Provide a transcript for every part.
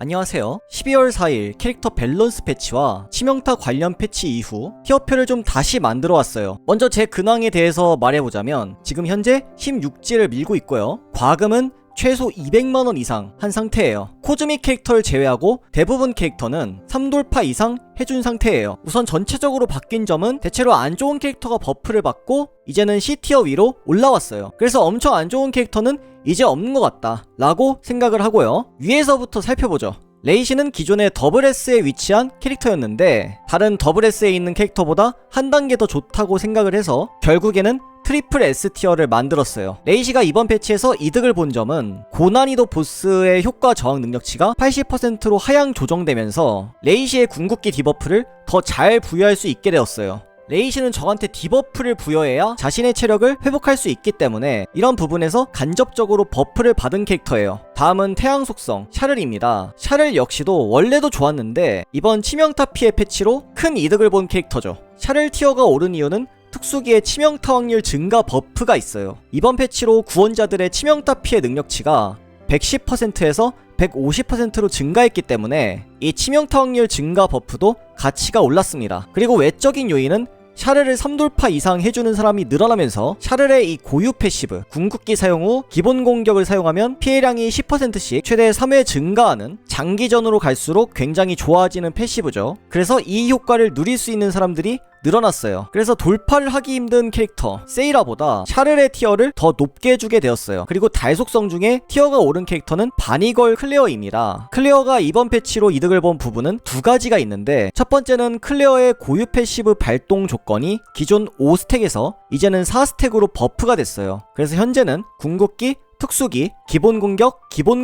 안녕하세요. 12월 4일 캐릭터 밸런스 패치와 치명타 관련 패치 이후 티어표를 좀 다시 만들어 왔어요. 먼저 제 근황에 대해서 말해보자면 지금 현재 16지를 밀고 있고요. 과금은 최소 200만원 이상 한 상태예요. 코즈믹 캐릭터를 제외하고 대부분 캐릭터는 3돌파 이상 해준 상태예요. 우선 전체적으로 바뀐 점은 대체로 안 좋은 캐릭터가 버프를 받고 이제는 C티어 위로 올라왔어요. 그래서 엄청 안 좋은 캐릭터는 이제 없는 것 같다 라고 생각을 하고요. 위에서부터 살펴보죠. 레이시는 기존의 더블 S에 위치한 캐릭터였는데 다른 더블 S에 있는 캐릭터보다 한 단계 더 좋다고 생각을 해서 결국에는 트리플 S티어를 만들었어요. 레이시가 이번 패치에서 이득을 본 점은 고난이도 보스의 효과 저항 능력치가 80%로 하향 조정되면서 레이시의 궁극기 디버프를 더 잘 부여할 수 있게 되었어요. 레이시는 저한테 디버프를 부여해야 자신의 체력을 회복할 수 있기 때문에 이런 부분에서 간접적으로 버프를 받은 캐릭터예요. 다음은 태양 속성 샤를입니다. 샤를 역시도 원래도 좋았는데 이번 치명타 피해 패치로 큰 이득을 본 캐릭터죠. 샤를 티어가 오른 이유는 특수기의 치명타 확률 증가 버프가 있어요. 이번 패치로 구원자들의 치명타 피해 능력치가 110%에서 150%로 증가했기 때문에 이 치명타 확률 증가 버프도 가치가 올랐습니다. 그리고 외적인 요인은 샤르를 3돌파 이상 해주는 사람이 늘어나면서 샤르의 이 고유 패시브 궁극기 사용 후 기본 공격을 사용하면 피해량이 10%씩 최대 3회 증가하는 장기전으로 갈수록 굉장히 좋아지는 패시브죠. 그래서 이 효과를 누릴 수 있는 사람들이 늘어났어요. 그래서 돌파를 하기 힘든 캐릭터 세이라보다 샤르의 티어를 더 높게 주게 되었어요. 그리고 달 속성 중에 티어가 오른 캐릭터는 바니걸 클레어입니다. 클레어가 이번 패치로 이득을 본 부분은 두 가지가 있는데 첫 번째는 클레어의 고유 패시브 발동 조건이 기존 5스택에서 이제는 4스택으로 버프가 됐어요. 그래서 현재는 궁극기, 특수기, 기본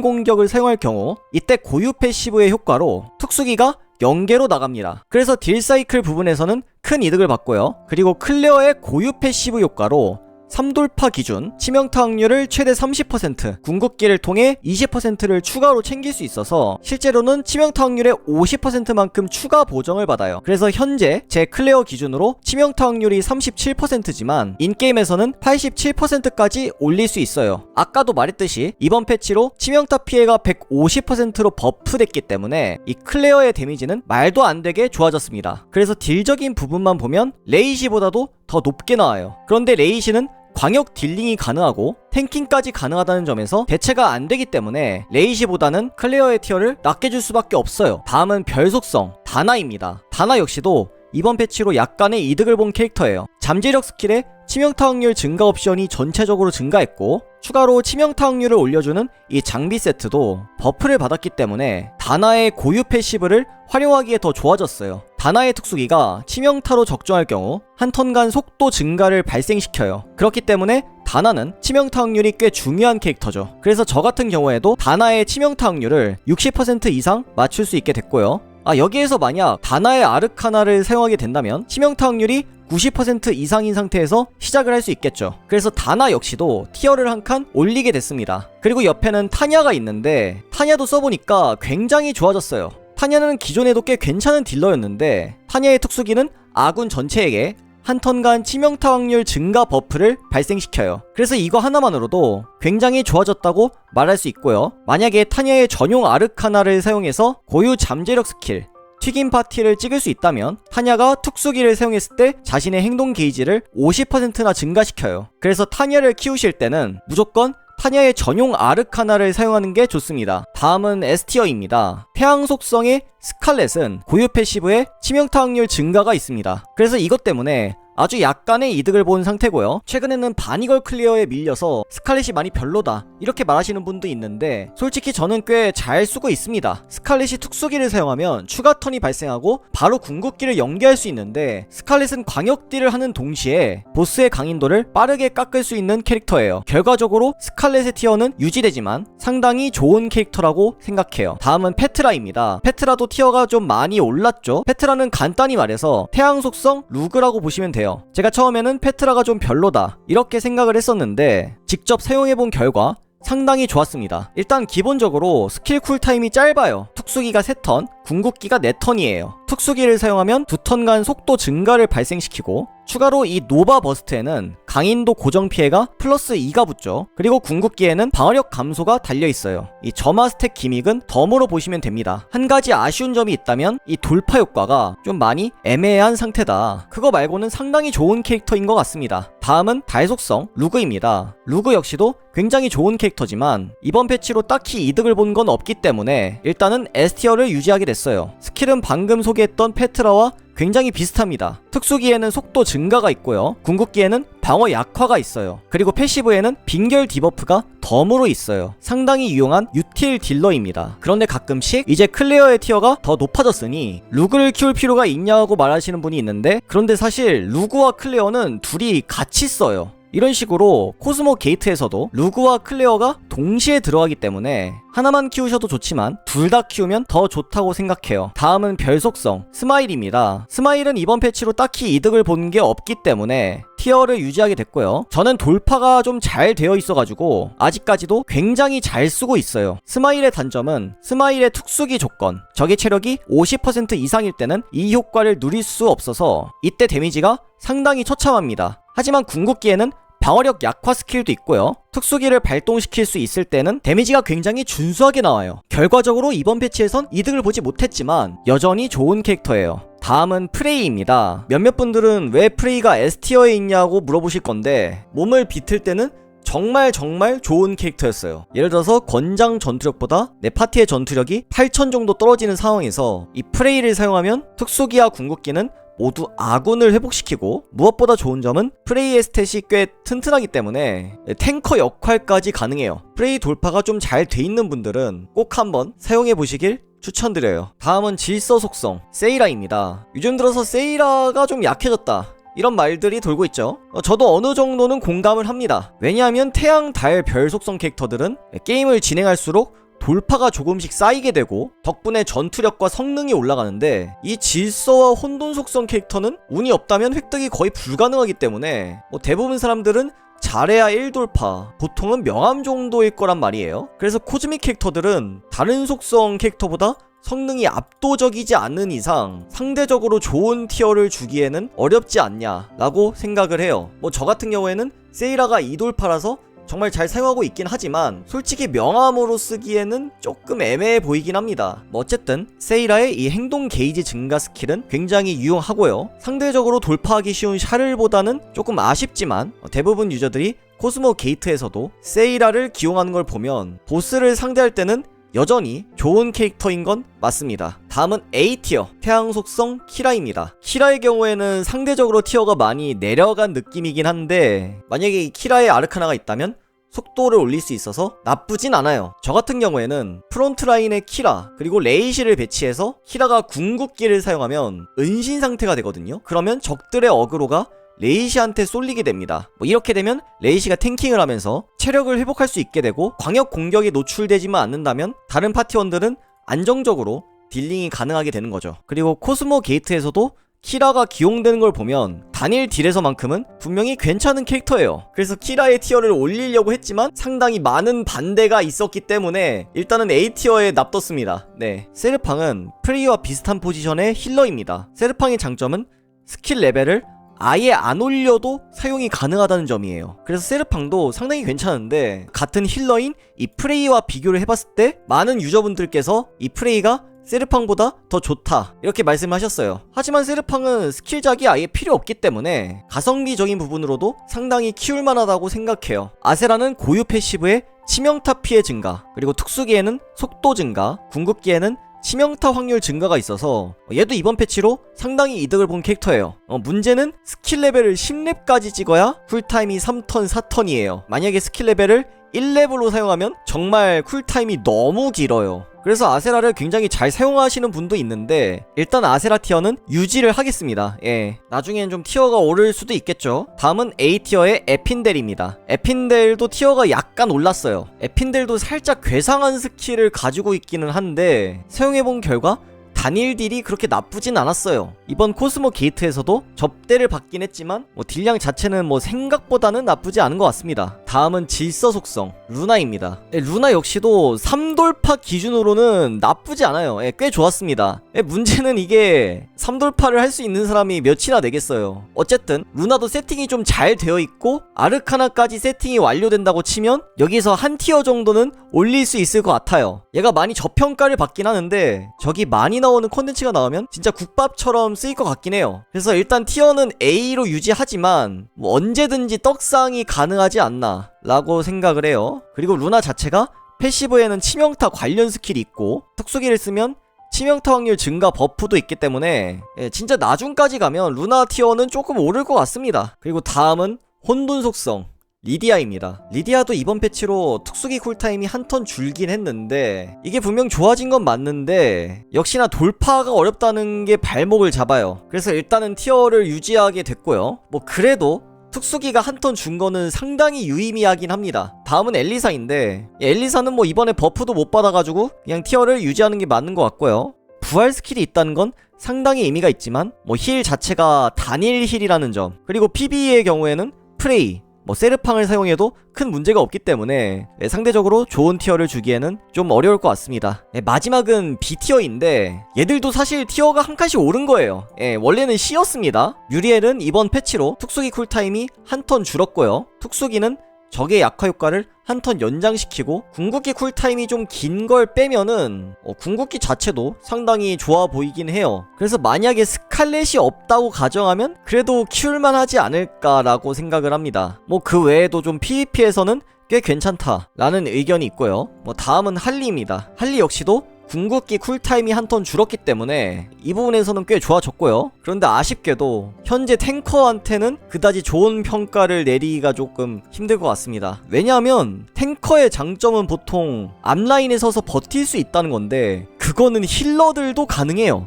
공격을 사용할 경우 이때 고유 패시브의 효과로 특수기가 0개로 나갑니다. 그래서 딜 사이클 부분에서는 큰 이득을 받고요. 그리고 클레어의 고유 패시브 효과로 3돌파 기준 치명타 확률을 최대 30%, 궁극기를 통해 20%를 추가로 챙길 수 있어서 실제로는 치명타 확률의 50%만큼 추가 보정을 받아요. 그래서 현재 제 클레어 기준으로 치명타 확률이 37%지만 인게임에서는 87%까지 올릴 수 있어요. 아까도 말했듯이 이번 패치로 치명타 피해가 150%로 버프됐기 때문에 이 클레어의 데미지는 말도 안 되게 좋아졌습니다. 그래서 딜적인 부분만 보면 레이시보다도 더 높게 나와요. 그런데 레이시는 광역 딜링이 가능하고 탱킹까지 가능하다는 점에서 대체가 안 되기 때문에 레이시보다는 클레어의 티어를 낮게 줄 수밖에 없어요. 다음은 별 속성 다나입니다. 다나 역시도 이번 패치로 약간의 이득을 본 캐릭터예요. 잠재력 스킬에 치명타 확률 증가 옵션이 전체적으로 증가했고 추가로 치명타 확률을 올려주는 이 장비 세트도 버프를 받았기 때문에 다나의 고유 패시브를 활용하기에 더 좋아졌어요. 다나의 특수기가 치명타로 적중할 경우 한 턴간 속도 증가를 발생시켜요. 그렇기 때문에 다나는 치명타 확률이 꽤 중요한 캐릭터죠. 그래서 저 같은 경우에도 다나의 치명타 확률을 60% 이상 맞출 수 있게 됐고요. 여기에서 만약 다나의 아르카나를 사용하게 된다면 치명타 확률이 90% 이상인 상태에서 시작을 할 수 있겠죠. 그래서 다나 역시도 티어를 한 칸 올리게 됐습니다. 그리고 옆에는 타냐가 있는데 타냐도 써보니까 굉장히 좋아졌어요. 타냐는 기존에도 꽤 괜찮은 딜러였는데 타냐의 특수기는 아군 전체에게 한 턴간 치명타 확률 증가 버프를 발생시켜요. 그래서 이거 하나만으로도 굉장히 좋아졌다고 말할 수 있고요. 만약에 타냐의 전용 아르카나를 사용해서 고유 잠재력 스킬 튀김 파티를 찍을 수 있다면 타냐가 특수기를 사용했을 때 자신의 행동 게이지를 50%나 증가시켜요. 그래서 타냐를 키우실 때는 무조건 타냐의 전용 아르카나를 사용하는 게 좋습니다. 다음은 S티어입니다. 태양 속성의 스칼렛은 고유 패시브에 치명타 확률 증가가 있습니다. 그래서 이것 때문에 아주 약간의 이득을 본 상태고요. 최근에는 바니걸 클리어에 밀려서 스칼렛이 많이 별로다 이렇게 말하시는 분도 있는데 솔직히 저는 꽤 잘 쓰고 있습니다. 스칼렛이 특수기를 사용하면 추가 턴이 발생하고 바로 궁극기를 연계할 수 있는데 스칼렛은 광역딜을 하는 동시에 보스의 강인도를 빠르게 깎을 수 있는 캐릭터예요. 결과적으로 스칼렛의 티어는 유지되지만 상당히 좋은 캐릭터라고 생각해요. 다음은 페트라입니다. 페트라도 티어가 좀 많이 올랐죠. 페트라는 간단히 말해서 태양 속성 루그라고 보시면 돼요. 제가 처음에는 페트라가 좀 별로다 이렇게 생각을 했었는데 직접 사용해본 결과 상당히 좋았습니다. 일단 기본적으로 스킬 쿨타임이 짧아요. 특수기가 3턴 궁극기가 4턴이에요. 특수기를 사용하면 2턴간 속도 증가를 발생시키고 추가로 이 노바 버스트에는 강인도 고정 피해가 플러스 2가 붙죠. 그리고 궁극기에는 방어력 감소가 달려있어요. 이 점화 스택 기믹은 덤으로 보시면 됩니다. 한 가지 아쉬운 점이 있다면 이 돌파 효과가 좀 많이 애매한 상태다. 그거 말고는 상당히 좋은 캐릭터인 것 같습니다. 다음은 달속성 루그입니다. 루그 역시도 굉장히 좋은 캐릭터지만 이번 패치로 딱히 이득을 본 건 없기 때문에 일단은 S티어를 유지하게 됐어요. 스킬은 방금 소개했던 페트라와 굉장히 비슷합니다. 특수기에는 속도 증가가 있고요. 궁극기에는 방어 약화가 있어요. 그리고 패시브에는 빙결 디버프가 덤으로 있어요. 상당히 유용한 유틸 딜러입니다. 그런데 가끔씩 이제 클레어의 티어가 더 높아졌으니 루그를 키울 필요가 있냐고 말하시는 분이 있는데, 그런데 사실 루그와 클레어는 둘이 같이 써요. 이런 식으로 코스모 게이트에서도 루그와 클레어가 동시에 들어가기 때문에 하나만 키우셔도 좋지만 둘 다 키우면 더 좋다고 생각해요. 다음은 별속성 스마일입니다. 스마일은 이번 패치로 딱히 이득을 본 게 없기 때문에 티어를 유지하게 됐고요. 저는 돌파가 좀 잘 되어 있어가지고 아직까지도 굉장히 잘 쓰고 있어요. 스마일의 단점은 스마일의 특수기 조건, 적의 체력이 50% 이상일 때는 이 효과를 누릴 수 없어서 이때 데미지가 상당히 처참합니다. 하지만 궁극기에는 방어력 약화 스킬도 있고요. 특수기를 발동시킬 수 있을 때는 데미지가 굉장히 준수하게 나와요. 결과적으로 이번 패치에선 이득을 보지 못했지만 여전히 좋은 캐릭터예요. 다음은 프레이입니다. 몇몇 분들은 왜 프레이가 S티어에 있냐고 물어보실 건데, 몸을 비틀 때는 정말 좋은 캐릭터였어요. 예를 들어서 권장 전투력보다 내 파티의 전투력이 8000 정도 떨어지는 상황에서 이 프레이를 사용하면 특수기와 궁극기는 모두 아군을 회복시키고, 무엇보다 좋은 점은 프레이의 스탯이 꽤 튼튼하기 때문에 탱커 역할까지 가능해요. 프레이 돌파가 좀 잘 돼 있는 분들은 꼭 한번 사용해 보시길 추천드려요. 다음은 질서 속성 세이라입니다. 요즘 들어서 세이라가 좀 약해졌다, 이런 말들이 돌고 있죠. 저도 어느 정도는 공감을 합니다. 왜냐하면 태양, 달, 별 속성 캐릭터들은 게임을 진행할수록 돌파가 조금씩 쌓이게 되고 덕분에 전투력과 성능이 올라가는데, 이 질서와 혼돈 속성 캐릭터는 운이 없다면 획득이 거의 불가능하기 때문에 대부분 사람들은 잘해야 1돌파, 보통은 명암 정도일 거란 말이에요. 그래서 코즈믹 캐릭터들은 다른 속성 캐릭터보다 성능이 압도적이지 않는 이상 상대적으로 좋은 티어를 주기에는 어렵지 않냐라고 생각을 해요. 저 같은 경우에는 세이라가 2돌파라서 정말 잘 사용하고 있긴 하지만 솔직히 명암으로 쓰기에는 조금 애매해 보이긴 합니다. 어쨌든 세이라의 이 행동 게이지 증가 스킬은 굉장히 유용하고요. 상대적으로 돌파하기 쉬운 샤를보다는 조금 아쉽지만 대부분 유저들이 코스모 게이트에서도 세이라를 기용하는 걸 보면 보스를 상대할 때는 여전히 좋은 캐릭터인 건 맞습니다. 다음은 A티어 태양 속성 키라입니다. 키라의 경우에는 상대적으로 티어가 많이 내려간 느낌이긴 한데, 만약에 이 키라의 아르카나가 있다면 속도를 올릴 수 있어서 나쁘진 않아요. 저 같은 경우에는 프론트라인에 키라 그리고 레이시를 배치해서 키라가 궁극기를 사용하면 은신 상태가 되거든요. 그러면 적들의 어그로가 레이시한테 쏠리게 됩니다. 이렇게 되면 레이시가 탱킹을 하면서 체력을 회복할 수 있게 되고, 광역 공격에 노출되지만 않는다면 다른 파티원들은 안정적으로 딜링이 가능하게 되는 거죠. 그리고 코스모 게이트에서도 키라가 기용되는 걸 보면 단일 딜에서만큼은 분명히 괜찮은 캐릭터예요. 그래서 키라의 티어를 올리려고 했지만 상당히 많은 반대가 있었기 때문에 일단은 A티어에 납뒀습니다. 네, 세르팡은 프레이와 비슷한 포지션의 힐러입니다. 세르팡의 장점은 스킬 레벨을 아예 안 올려도 사용이 가능하다는 점이에요. 그래서 세르팡도 상당히 괜찮은데, 같은 힐러인 이 프레이와 비교를 해봤을 때 많은 유저분들께서 이 프레이가 세르팡보다 더 좋다 이렇게 말씀하셨어요. 하지만 세르팡은 스킬작이 아예 필요 없기 때문에 가성비적인 부분으로도 상당히 키울만하다고 생각해요. 아세라는 고유 패시브에 치명타 피해 증가, 그리고 특수기에는 속도 증가, 궁극기에는 치명타 확률 증가가 있어서 얘도 이번 패치로 상당히 이득을 본 캐릭터예요. 문제는 스킬 레벨을 10렙까지 찍어야 쿨타임이 3턴 4턴이에요 만약에 스킬 레벨을 1렙으로 사용하면 정말 쿨타임이 너무 길어요. 그래서 아세라를 굉장히 잘 사용하시는 분도 있는데, 일단 아세라 티어는 유지를 하겠습니다. 예, 나중엔 좀 티어가 오를 수도 있겠죠. 다음은 A티어의 에핀델입니다. 에핀델도 티어가 약간 올랐어요. 에핀델도 살짝 괴상한 스킬을 가지고 있기는 한데 사용해본 결과 단일 딜이 그렇게 나쁘진 않았어요. 이번 코스모 게이트에서도 접대를 받긴 했지만 딜량 자체는 생각보다는 나쁘지 않은 것 같습니다. 다음은 질서 속성 루나입니다. 루나 역시도 3돌파 기준으로는 나쁘지 않아요. 꽤 좋았습니다. 문제는 이게 3돌파를 할 수 있는 사람이 몇이나 되겠어요. 어쨌든 루나도 세팅이 좀 잘 되어 있고 아르카나까지 세팅이 완료된다고 치면 여기서 한 티어 정도는 올릴 수 있을 것 같아요. 얘가 많이 저평가를 받긴 하는데 저기 많이 나오는 콘텐츠가 나오면 진짜 국밥처럼 쓰일 것 같긴 해요. 그래서 일단 티어는 A로 유지하지만 뭐 언제든지 떡상이 가능하지 않나 라고 생각을 해요. 그리고 루나 자체가 패시브에는 치명타 관련 스킬이 있고 특수기를 쓰면 치명타 확률 증가 버프도 있기 때문에 진짜 나중까지 가면 루나 티어는 조금 오를 것 같습니다. 그리고 다음은 혼돈 속성 리디아입니다. 리디아도 이번 패치로 특수기 쿨타임이 한 턴 줄긴 했는데 이게 분명 좋아진 건 맞는데 역시나 돌파가 어렵다는 게 발목을 잡아요. 그래서 일단은 티어를 유지하게 됐고요. 뭐 그래도 특수기가 한 턴 준 거는 상당히 유의미하긴 합니다. 다음은 엘리사인데 엘리사는 뭐 이번에 버프도 못 받아가지고 그냥 티어를 유지하는 게 맞는 것 같고요. 부활 스킬이 있다는 건 상당히 의미가 있지만 뭐 힐 자체가 단일 힐이라는 점, 그리고 PBE의 경우에는 프레이 뭐 세르팡을 사용해도 큰 문제가 없기 때문에 상대적으로 좋은 티어를 주기에는 좀 어려울 것 같습니다. 마지막은 B티어인데 얘들도 사실 티어가 한 칸씩 오른 거예요. 원래는 C였습니다. 유리엘은 이번 패치로 특수기 쿨타임이 한 턴 줄었고요. 특수기는 적의 약화 효과를 한 턴 연장시키고 궁극기 쿨타임이 좀 긴 걸 빼면은 궁극기 자체도 상당히 좋아 보이긴 해요. 그래서 만약에 스칼렛이 없다고 가정하면 그래도 키울만 하지 않을까라고 생각을 합니다. 뭐 그 외에도 좀 PVP에서는 꽤 괜찮다라는 의견이 있고요. 뭐 다음은 할리입니다. 할리 역시도 궁극기 쿨타임이 한 턴 줄었기 때문에 이 부분에서는 꽤 좋아졌고요. 그런데 아쉽게도 현재 탱커한테는 그다지 좋은 평가를 내리기가 조금 힘들 것 같습니다. 왜냐하면 탱커의 장점은 보통 앞라인에 서서 버틸 수 있다는 건데 그거는 힐러들도 가능해요.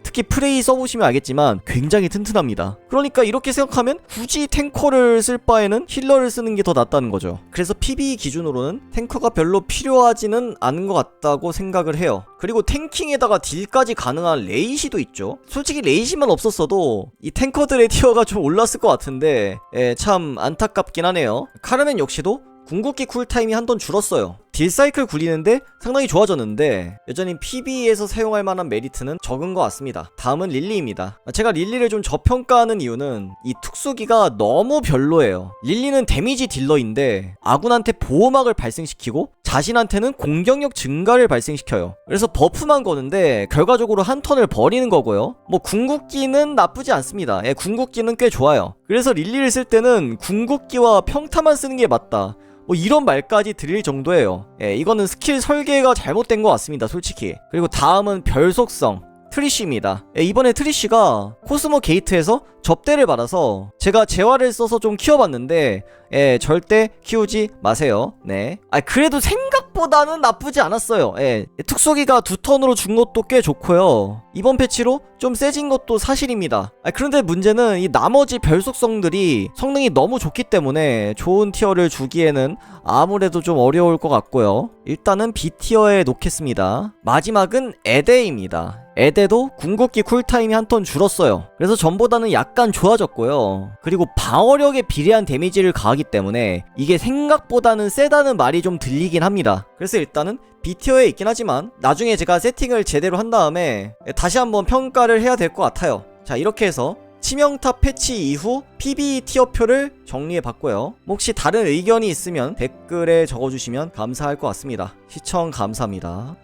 특히 프레이 써보시면 알겠지만 굉장히 튼튼합니다. 그러니까 이렇게 생각하면 굳이 탱커를 쓸 바에는 힐러를 쓰는 게 더 낫다는 거죠. 그래서 PB 기준으로는 탱커가 별로 필요하지는 않은 것 같다고 생각을 해요. 그리고 탱킹에다가 딜까지 가능한 레이시도 있죠. 솔직히 레이시만 없었어도 이 탱커들의 티어가 좀 올랐을 것 같은데 참 안타깝긴 하네요. 카르멘 역시도 궁극기 쿨타임이 한 턴 줄었어요. 딜사이클 굴리는데 상당히 좋아졌는데 여전히 PB에서 사용할 만한 메리트는 적은 것 같습니다. 다음은 릴리입니다. 제가 릴리를 좀 저평가하는 이유는 이 특수기가 너무 별로예요. 릴리는 데미지 딜러인데 아군한테 보호막을 발생시키고 자신한테는 공격력 증가를 발생시켜요. 그래서 버프만 거는데 결과적으로 한 턴을 버리는 거고요. 뭐 궁극기는 나쁘지 않습니다. 궁극기는 꽤 좋아요. 그래서 릴리를 쓸 때는 궁극기와 평타만 쓰는 게 맞다, 뭐 이런 말까지 드릴 정도예요. 이거는 스킬 설계가 잘못된 것 같습니다, 솔직히. 그리고 다음은 별 속성 트리쉬입니다. 이번에 트리쉬가 코스모 게이트에서 접대를 받아서 제가 재화를 써서 좀 키워봤는데 절대 키우지 마세요. 그래도 생각보다는 나쁘지 않았어요. 특수기가 2턴으로 준 것도 꽤 좋고요. 이번 패치로 좀 세진 것도 사실입니다. 그런데 문제는 이 나머지 별 속성들이 성능이 너무 좋기 때문에 좋은 티어를 주기에는 아무래도 좀 어려울 것 같고요. 일단은 B티어에 놓겠습니다. 마지막은 에데입니다. 에데도 궁극기 쿨타임이 한 턴 줄었어요. 그래서 전보다는 약간 좋아졌고요. 그리고 방어력에 비례한 데미지를 가하기 때문에 이게 생각보다는 세다는 말이 좀 들리긴 합니다. 그래서 일단은 B티어에 있긴 하지만 나중에 제가 세팅을 제대로 한 다음에 다시 한번 평가를 해야 될 것 같아요. 자, 이렇게 해서 치명타 패치 이후 PB 티어표를 정리해봤고요. 혹시 다른 의견이 있으면 댓글에 적어주시면 감사할 것 같습니다. 시청 감사합니다.